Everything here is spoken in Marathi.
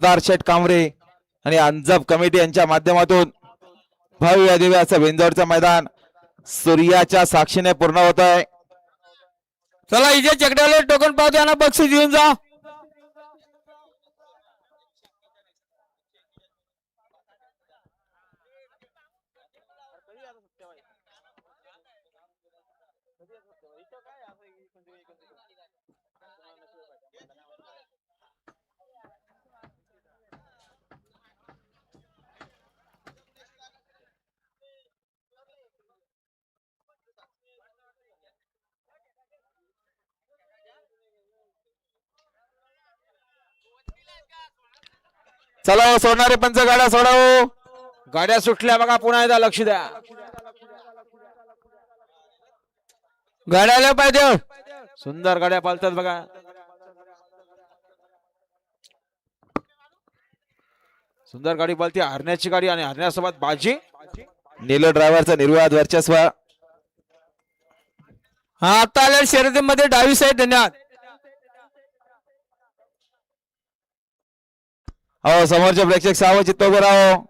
शेठ कांबरे आणि अंजप कमिटी यांच्या माध्यमातून भव्य दिव्य असं बिंजोडचं मैदान सूर्याच्या साक्षीने पूर्ण होत आहे. चला इथे चकड्याला टोकन पावते आणि बक्षीस घेऊन जा. चला हो, सोडणारे पंच गाड्या सोडावं. गाड्या सुटल्या बघा, पुन्हा एकदा लक्ष द्या. गाड्याला पाहिजे, सुंदर गाड्या पालतात बघा. सुंदर गाडी पालती, हरण्याची गाडी आणि हरण्यासोबत बाजी. नीलो ड्रायव्हरचा निर्वाद वर्चस्व. हा आता आल्या शर्यतीमध्ये डावी साईड. धन्यवाद. हो समोरचे प्रेक्षक सावध चित्त उभे राहो.